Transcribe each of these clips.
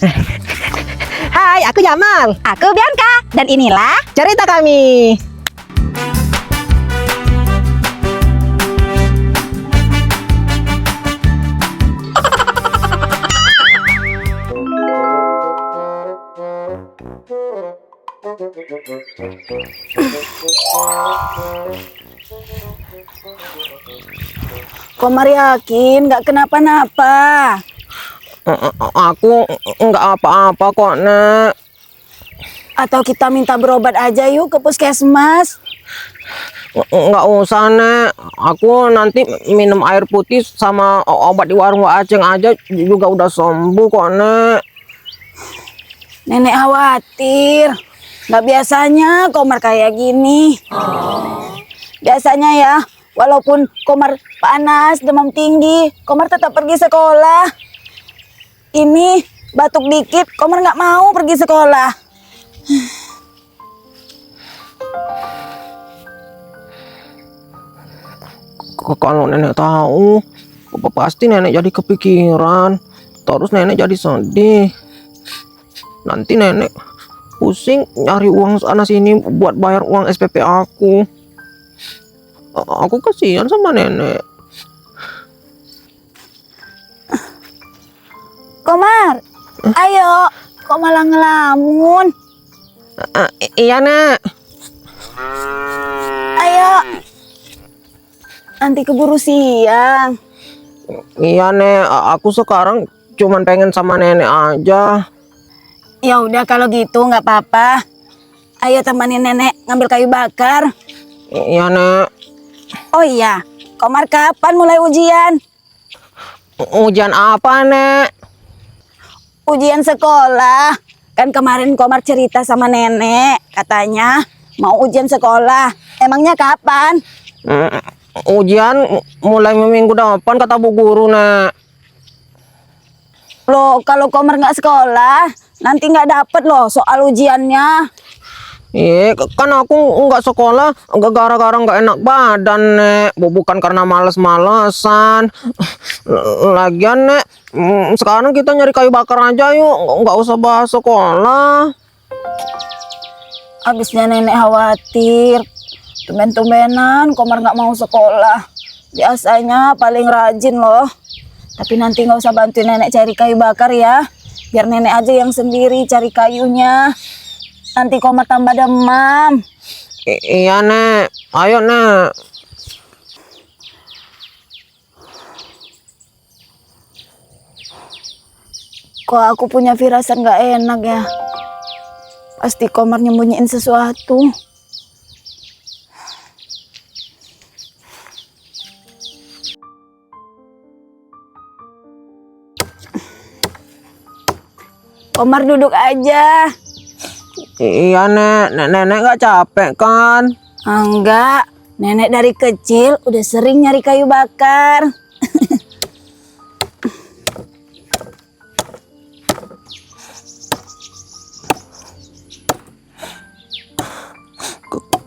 Hai, aku Jamal. Aku Bianca, dan inilah Cerita kami. Komar yakin nggak kenapa-napa. Aku nggak apa-apa kok, Nek. Atau kita minta berobat aja yuk ke puskesmas. Nggak usah, Nek. Aku nanti minum air putih sama obat di warung Wak Aceng aja juga udah sembuh kok, Nek. Nenek khawatir. Nggak biasanya Komar kayak gini. Biasanya ya, walaupun Komar panas, demam tinggi, Komar tetap pergi sekolah. Ini batuk dikit, Komar nggak mau pergi sekolah. Kalau nenek tahu, pasti nenek jadi kepikiran. Terus nenek jadi sedih. Nanti nenek pusing nyari uang sana sini buat bayar uang SPP aku. Aku kasihan sama nenek. Komar, ayo, kok malah ngelamun? Iya, Nek. Ayo, nanti keburu siang. Iya, Nek. Aku sekarang cuman pengen sama nenek aja. Ya udah kalau gitu nggak apa-apa. Ayo temanin nenek ngambil kayu bakar. Iya, Nek. Oh iya, Komar kapan mulai ujian? Ujian apa, Nek? Ujian sekolah. Kan kemarin Komar cerita sama nenek, katanya mau ujian sekolah. Emangnya kapan? Ujian mulai minggu depan kata Bu Guru, Nek. Loh, kalau Komar nggak sekolah, nanti nggak dapet loh soal ujiannya. Iya, kan aku nggak sekolah gara-gara nggak enak badan, Nek. Bukan karena males-malesan. Lagian, Nek, sekarang kita nyari kayu bakar aja yuk, nggak usah bahas sekolah. Abisnya nenek khawatir. Tumben-tumbenan Komar nggak mau sekolah. Biasanya paling rajin loh. Tapi nanti nggak usah bantuin nenek cari kayu bakar ya. Biar nenek aja yang sendiri cari kayunya. Nanti Komar tambah demam. Iya, Nek. Ayo, Nek. Kok aku punya firasat nggak enak ya? Pasti Komar nyembunyiin sesuatu. Komar duduk aja. Iya, Nek. Nenek nggak capek kan? Enggak, nenek dari kecil udah sering nyari kayu bakar.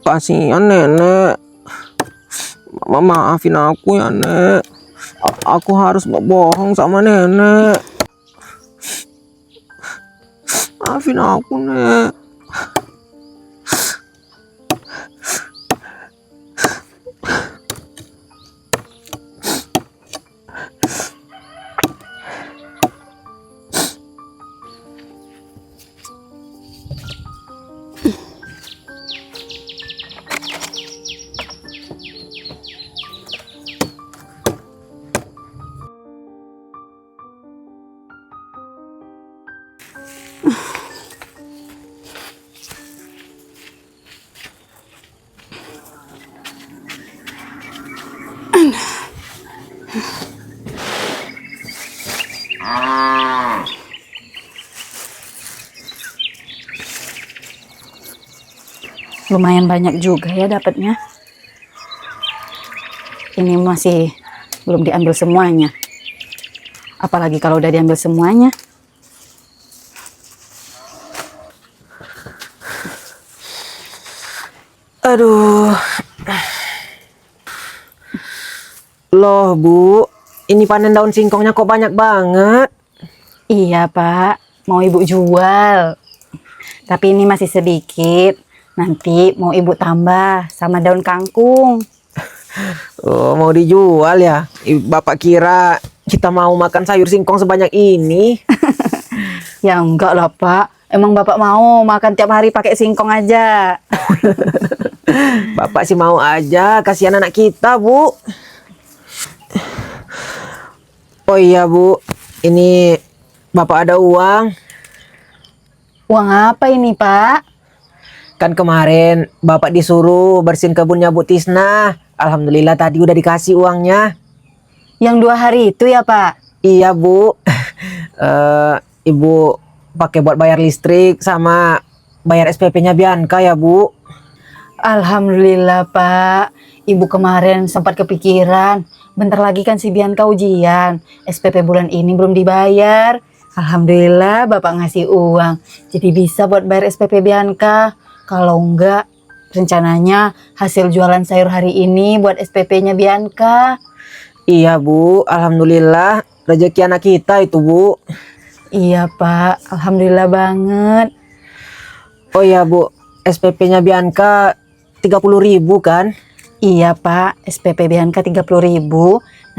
Kasihan nenek. Maafin aku ya, Nek. Aku harus bohong sama nenek. Maafin aku, Nek. Lumayan banyak juga ya dapatnya. Ini masih belum diambil semuanya. Apalagi kalau udah diambil semuanya. Aduh. Loh, Bu. Ini panen daun singkongnya kok banyak banget. Iya, Pak. mau ibu jual. Tapi ini masih sedikit. Nanti mau ibu tambah sama daun kangkung. Oh, mau dijual ya? Bapak kira kita mau makan sayur singkong sebanyak ini. Ya enggak lah Pak. Emang Bapak mau makan tiap hari pakai singkong aja? Bapak sih mau aja, kasihan anak kita, Bu. Oh iya, Bu. Ini Bapak ada uang. Uang apa ini Pak? Kan kemarin Bapak disuruh bersihin kebunnya Bu Tisna. Alhamdulillah tadi udah dikasih uangnya. Yang 2 hari itu ya Pak? Iya, Bu. Ibu pakai buat bayar listrik sama bayar SPP-nya Bianca ya, Bu. Alhamdulillah Pak. Ibu kemarin sempat kepikiran. Bentar lagi kan si Bianca ujian. SPP bulan ini belum dibayar. Alhamdulillah Bapak ngasih uang. Jadi bisa buat bayar SPP Bianca. Kalau enggak, rencananya hasil jualan sayur hari ini buat SPP-nya Bianca. Iya, Bu. Alhamdulillah rezeki anak kita itu, Bu. Iya Pak, Alhamdulillah banget. Oh iya, Bu. SPP-nya Bianca 30.000 kan? Iya Pak, SPP Bianca 30.000.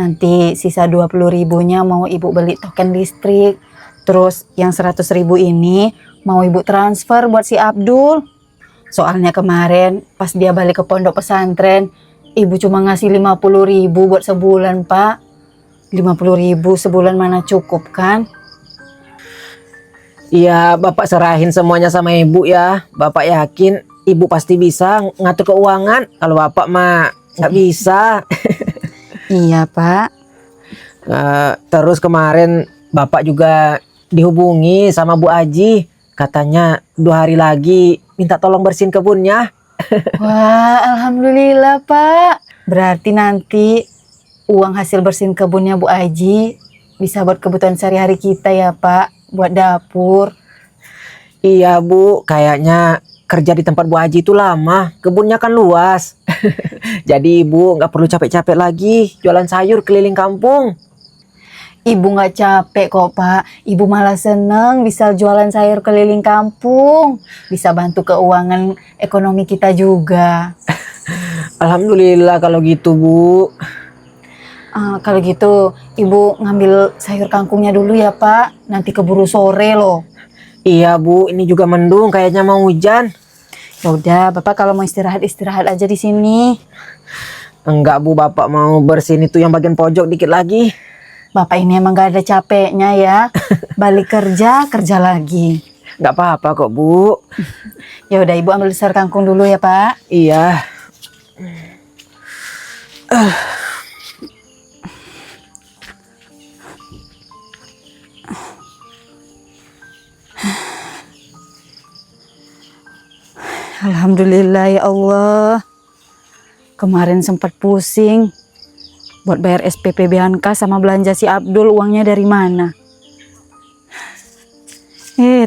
Nanti sisa 20.000-nya mau ibu beli token listrik. Terus yang 100.000 ini mau ibu transfer buat si Abdul. Soalnya kemarin pas dia balik ke pondok pesantren, ibu cuma ngasih 50.000 buat sebulan Pak. 50.000 sebulan mana cukup kan? Iya, Bapak serahin semuanya sama Ibu ya. Bapak yakin Ibu pasti bisa ngatur keuangan. Kalau Bapak mah nggak bisa. Iya Pak. Terus kemarin Bapak juga dihubungi sama Bu Aji. Katanya 2 hari lagi minta tolong bersihin kebunnya. Wah, Alhamdulillah Pak. Berarti nanti uang hasil bersihin kebunnya Bu Aji bisa buat kebutuhan sehari-hari kita ya Pak. Buat dapur. Iya, Bu, kayaknya kerja di tempat Bu Aji itu lama. Kebunnya kan luas. Jadi Ibu nggak perlu capek-capek lagi jualan sayur keliling kampung. Ibu nggak capek kok Pak. Ibu malah seneng bisa jualan sayur keliling kampung. Bisa bantu keuangan ekonomi kita juga. Alhamdulillah kalau gitu, Bu. Kalau gitu Ibu ngambil sayur kangkungnya dulu ya Pak. Nanti keburu sore loh. Iya, Bu, ini juga mendung kayaknya mau hujan. Ya udah, Bapak kalau mau istirahat aja di sini. Enggak, Bu, Bapak mau bersihin itu yang bagian pojok dikit lagi. Bapak ini emang gak ada capeknya ya. Balik kerja lagi. Enggak apa-apa kok, Bu. Ya udah Ibu ambil sayur kangkung dulu ya Pak. Iya. Alhamdulillah ya Allah. Kemarin sempat pusing buat bayar SPP Bianca sama belanja si Abdul, uangnya dari mana?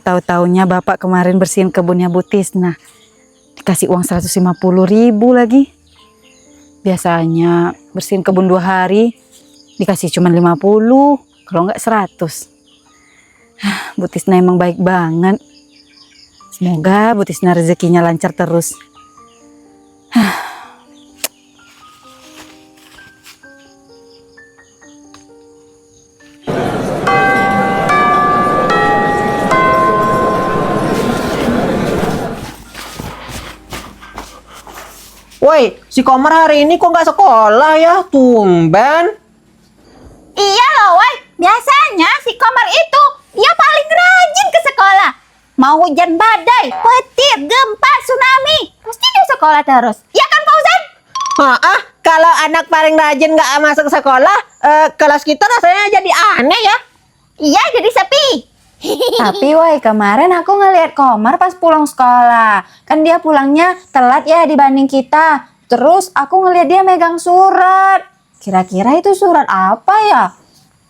Tahu-taunya Bapak kemarin bersihin kebunnya Bu Tisna. Dikasih uang 150.000 lagi. Biasanya bersihin kebun 2 hari dikasih cuma 50, kalau enggak 100. Bu Tisna emang baik banget. Semoga Bu Tisna rezekinya lancar terus. Woi, si Komar hari ini kok nggak sekolah ya? Tumben. Iya loh, woi. Biasanya si Komar itu dia paling rajin ke sekolah. Mau hujan badai, petir, gempa, tsunami, pasti dia sekolah terus. Ya kan Fauzan? Kalau anak paling rajin nggak masuk sekolah, kelas kita rasanya jadi aneh ya. Iya, jadi sepi. Tapi woi, kemarin aku ngeliat Komar pas pulang sekolah. Kan dia pulangnya telat ya dibanding kita. Terus aku ngeliat dia megang surat. Kira-kira itu surat apa ya?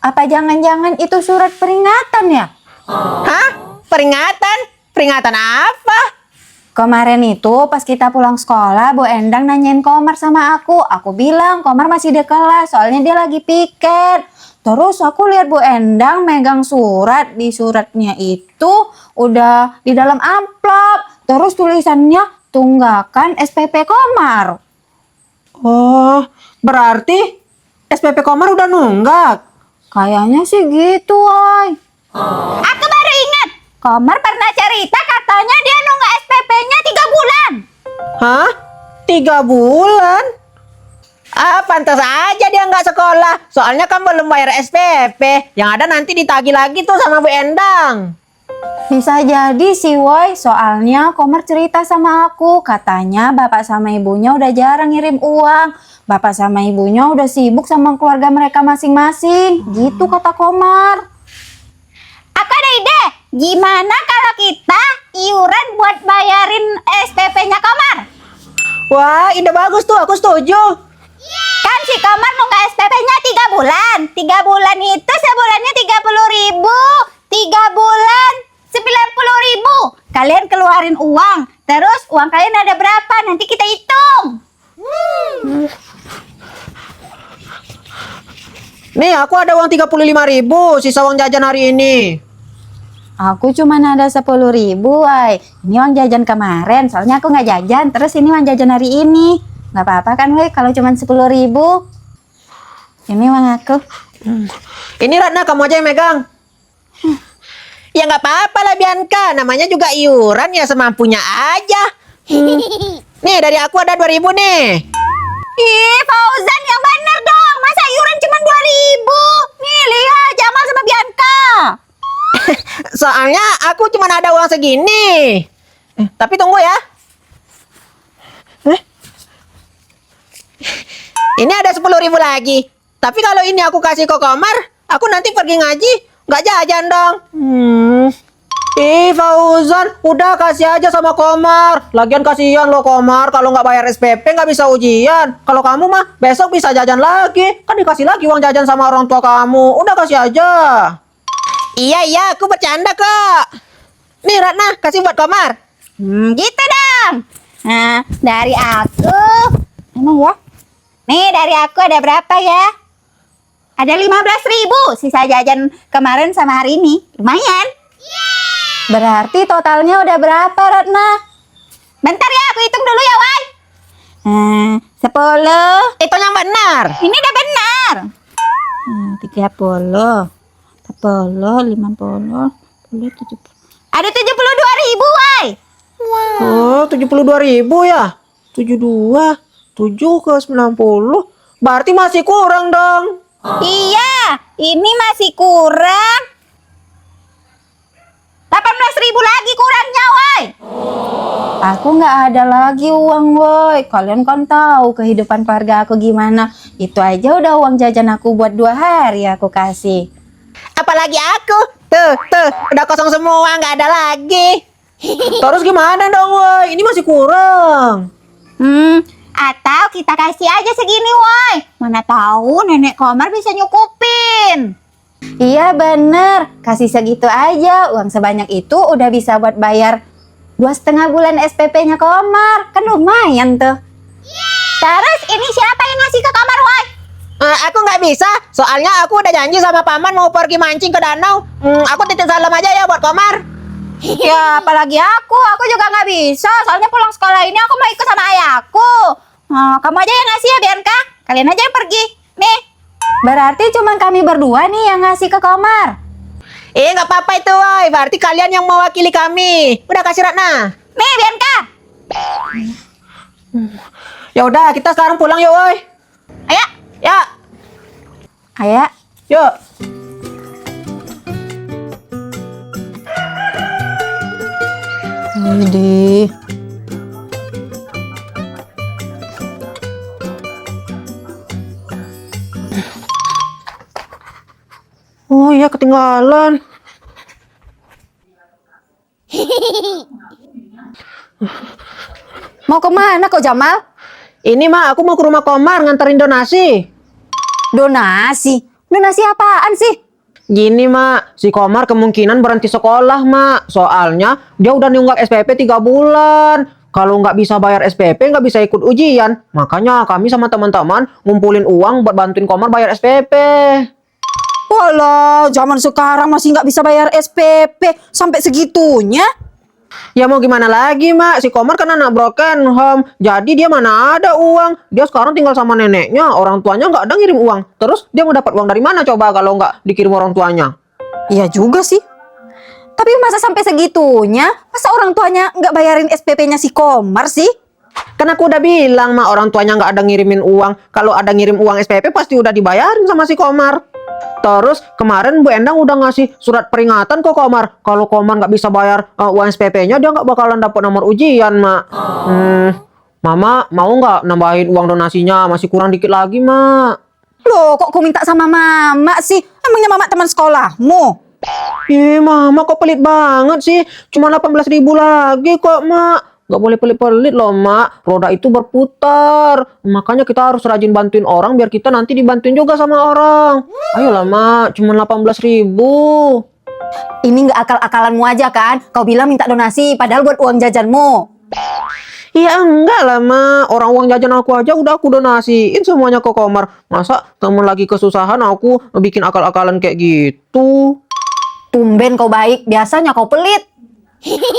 Apa jangan-jangan itu surat peringatan ya? Hah? Peringatan? Peringatan apa? Kemarin itu pas kita pulang sekolah, Bu Endang nanyain Komar sama aku. Aku bilang Komar masih di kelas, soalnya dia lagi piket. Terus aku lihat Bu Endang megang surat. Di suratnya itu udah di dalam amplop. Terus tulisannya tunggakan SPP Komar. Oh, berarti SPP Komar udah nunggak? Kayaknya sih gitu, woy. Aku baru ingat. Komar pernah cerita katanya dia nunggak SPP-nya 3 bulan. Hah? 3 bulan? Ah, pantas aja dia nggak sekolah. Soalnya kan belum bayar SPP. Yang ada nanti ditagih lagi tuh sama Bu Endang. Bisa jadi sih, woy. Soalnya Komar cerita sama aku. Katanya bapak sama ibunya udah jarang ngirim uang. Bapak sama ibunya udah sibuk sama keluarga mereka masing-masing. Gitu kata Komar. Aku ada ide. Gimana kalau kita iuran buat bayarin SPP-nya Komar? Wah, ide bagus tuh. Aku setuju. Kan si Komar nunggak SPP-nya 3 bulan. 3 bulan itu sebulannya 30.000. 3 bulan 90.000. Kalian keluarin uang. Terus uang kalian ada berapa? Nanti kita hitung. Nih, aku ada uang 35.000. Sisa uang jajan hari ini. Aku cuma ada 10.000, woy. Ini uang jajan kemarin. Soalnya aku nggak jajan. Terus ini uang jajan hari ini. Nggak apa-apa kan, woy, kalau cuma 10.000. Ini uang aku. Ini Ratna, kamu aja yang megang. Ya nggak apa-apa lah Bianca. Namanya juga iuran ya semampunya aja. Nih, dari aku ada 2.000 nih. Ih, Fauzan yang bener dong. Masa iuran cuma 2.000? Nih, lihat Jamal sama Bianca. Soalnya aku cuma ada uang segini. Tapi tunggu ya. Ini ada 10.000 lagi. Tapi kalau ini aku kasih ke Komar, aku nanti pergi ngaji, nggak jajan dong. Ih, Fauzan, udah kasih aja sama Komar. Lagian kasihan lo Komar, kalau nggak bayar SPP nggak bisa ujian. Kalau kamu mah besok bisa jajan lagi. Kan dikasih lagi uang jajan sama orang tua kamu. Udah kasih aja. Iya, aku bercanda kok. Nih Ratna, kasih buat Komar. Gitu dong. Nah, dari aku. Emang ya? Nih, dari aku ada berapa ya? Ada 15.000. Sisa jajan kemarin sama hari ini. Lumayan. Berarti totalnya udah berapa, Ratna? Bentar ya, aku hitung dulu ya, Wai. 10. Itu yang benar. Ini udah benar. 30, 40, 50, 70. Ada 72.000, Wai. Oh, 72.000 ya? 72, 7 ke 90. Berarti masih kurang dong. Iya, ini masih kurang. 18.000 lagi kurangnya, Wai. Aku nggak ada lagi uang, woy. Kalian kan tahu kehidupan keluarga aku gimana. Itu aja udah uang jajan aku buat 2 hari aku kasih. Apalagi aku. Tuh, udah kosong semua, nggak ada lagi. Terus gimana dong, woi? Ini masih kurang. Atau kita kasih aja segini, Wai. Mana tahu nenek Komar bisa nyukupin. Iya bener, kasih segitu aja. Uang sebanyak itu udah bisa buat bayar 2,5 bulan SPP-nya Komar. Kan lumayan tuh. Terus ini siapa yang ngasih ke Komar, Wai? Aku nggak bisa, soalnya aku udah janji sama paman mau pergi mancing ke danau. Aku titip salam aja ya buat Komar. Ya apalagi aku juga nggak bisa. Soalnya pulang sekolah ini aku mau ikut sama ayahku. Kamu aja yang ngasih ya, Bianca. Kalian aja yang pergi. Nih. Berarti cuma kami berdua nih yang ngasih ke Komar. Nggak apa-apa itu, woi. Berarti kalian yang mewakili kami. Udah kasih Ratna. Nih, Bianca. Ya udah, kita sekarang pulang yuk, woi. Ayo. Ya, Ayah, yuk. Widih. Oh iya, ketinggalan. Mau kemana kok Jamal? Ini mah aku mau ke rumah Komar nganterin donasi. Donasi? Donasi apaan sih? Gini mak, si Komar kemungkinan berhenti sekolah mak. Soalnya dia udah nunggak SPP 3 bulan. Kalau nggak bisa bayar SPP nggak bisa ikut ujian. Makanya kami sama teman-teman ngumpulin uang buat bantuin Komar bayar SPP. Walah, zaman sekarang masih nggak bisa bayar SPP sampai segitunya. Ya mau gimana lagi, Mak? Si Komar kan anak broken home. Jadi dia mana ada uang. Dia sekarang tinggal sama neneknya. Orang tuanya nggak ada ngirim uang. Terus dia mau dapat uang dari mana coba kalau nggak dikirim orang tuanya? Iya juga sih. Tapi masa sampai segitunya? Masa orang tuanya nggak bayarin SPP-nya si Komar sih? Kan aku udah bilang, Mak, orang tuanya nggak ada ngirimin uang. Kalau ada ngirim uang SPP pasti udah dibayarin sama si Komar. Terus kemarin Bu Endang udah ngasih surat peringatan ke Komar. Kalau Komar nggak bisa bayar uang SPP-nya, dia nggak bakalan dapat nomor ujian, Mak. Mama mau nggak nambahin uang donasinya? Masih kurang dikit lagi, Mak. Loh, kok kau minta sama mama sih? Emangnya mama teman sekolahmu? Ih, Mama kok pelit banget sih? Cuma 18.000 lagi kok, Mak. Nggak boleh pelit-pelit loh, Mak. Roda itu berputar. Makanya kita harus rajin bantuin orang biar kita nanti dibantuin juga sama orang. Ayolah, Mak. Cuma 18.000. Ini nggak akal-akalanmu aja kan? Kau bilang minta donasi, padahal buat uang jajanmu. Iya enggak lah, Mak. Orang uang jajan aku aja udah aku donasiin semuanya ke Komar. Masa temen lagi kesusahan aku bikin akal-akalan kayak gitu? Tumben kau baik, biasanya kau pelit.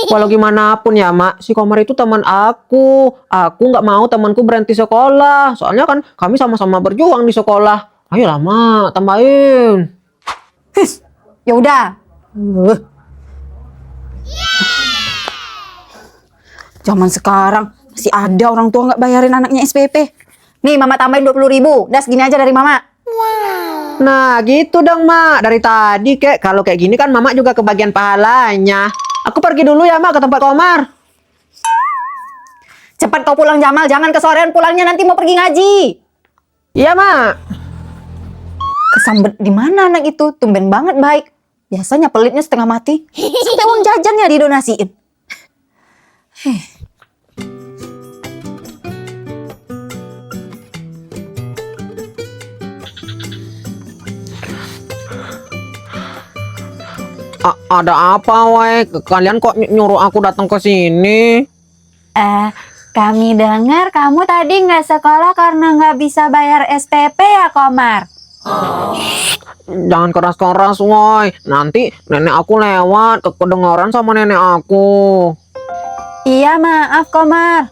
Walau gimana pun ya, Mak, si Komar itu teman aku. Aku nggak mau temanku berhenti sekolah. Soalnya kan kami sama-sama berjuang di sekolah. Ayolah, Mak, tambahin. Ya udah. Zaman sekarang masih ada orang tua nggak bayarin anaknya SPP. Nih, mama tambahin 20.000. Udah segini aja dari mama. Nah, gitu dong, Mak. Dari tadi, kek. Kalau kayak gini kan Mama juga kebagian pahalanya. Aku pergi dulu ya, Mak, ke tempat Komar. Cepat kau pulang, Jamal. Jangan kesorean pulangnya, nanti mau pergi ngaji. Iya, Mak. Kesambet di mana anak itu? Tumben banget baik. Biasanya pelitnya setengah mati. Sampai uang jajannya didonasiin. Ada apa, woi? Kalian kok nyuruh aku datang ke sini? Kami dengar kamu tadi nggak sekolah karena nggak bisa bayar SPP ya, Komar? Jangan keras-keras, woi. Nanti nenek aku lewat, kedengaran sama nenek aku. Iya, maaf, Komar.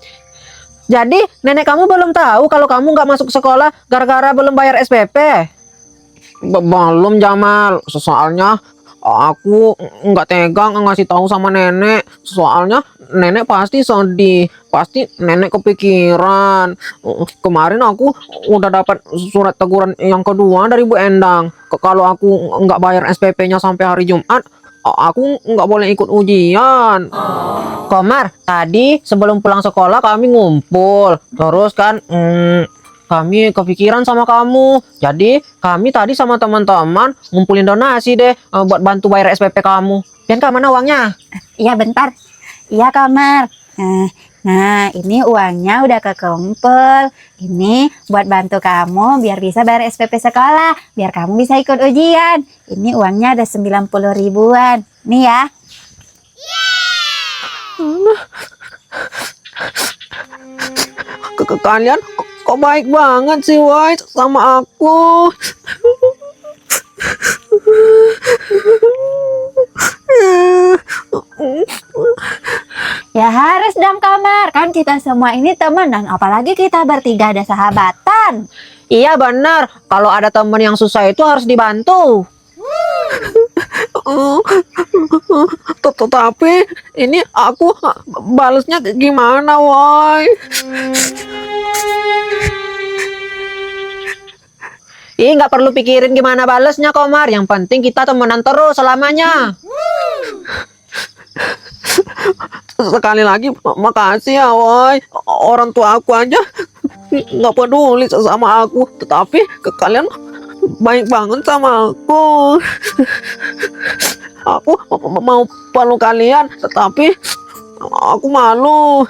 Jadi, nenek kamu belum tahu kalau kamu nggak masuk sekolah gara-gara belum bayar SPP? Belum, Jamal. Soalnya aku nggak tegang ngasih tahu sama nenek. Soalnya nenek pasti sedih. Pasti nenek kepikiran. Kemarin aku udah dapat surat teguran yang kedua dari Bu Endang. Kalau aku nggak bayar SPP-nya sampai hari Jumat, aku nggak boleh ikut ujian. Komar, tadi sebelum pulang sekolah kami ngumpul. Terus kan kami kepikiran sama kamu. Jadi kami tadi sama teman-teman ngumpulin donasi deh buat bantu bayar SPP kamu. Bianca, mana uangnya? Iya, bentar. Iya, Komar. Nah, ini uangnya udah kekumpul. Ini buat bantu kamu biar bisa bayar SPP sekolah. Biar kamu bisa ikut ujian. Ini uangnya ada 90 ribuan. Nih ya. Kalian kok baik banget sih, woi, sama aku. Ya harus dong, Komar. Kan kita semua ini teman dan apalagi kita bertiga ada sahabatan. Iya benar, kalau ada teman yang susah itu harus dibantu. Tetapi ini aku balasnya gimana, woi? Ih, nggak perlu pikirin gimana balasnya, Komar. Yang penting kita temenan terus selamanya. Sekali lagi, makasih ya, woi. Orang tua aku aja nggak peduli sama aku, tetapi kalian baik banget sama aku. Aku mau peluk kalian, tetapi aku malu.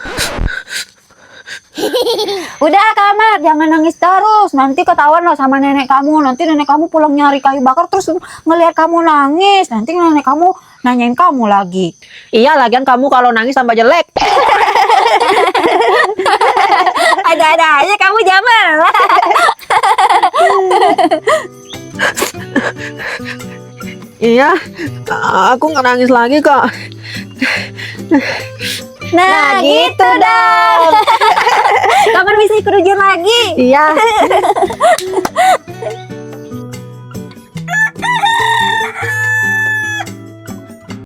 Udah, Komar, jangan nangis terus. Nanti ketahuan loh sama nenek kamu. Nanti nenek kamu pulang nyari kayu bakar terus ngelihat kamu nangis. Nanti nenek kamu nanyain kamu lagi. Iya, lagian kamu kalau nangis tambah jelek. Ada-ada aja kamu, Jamal. Iya, aku nggak nangis lagi kok. Nah, gitu dong. Komar bisa ikut ujian lagi. Iya.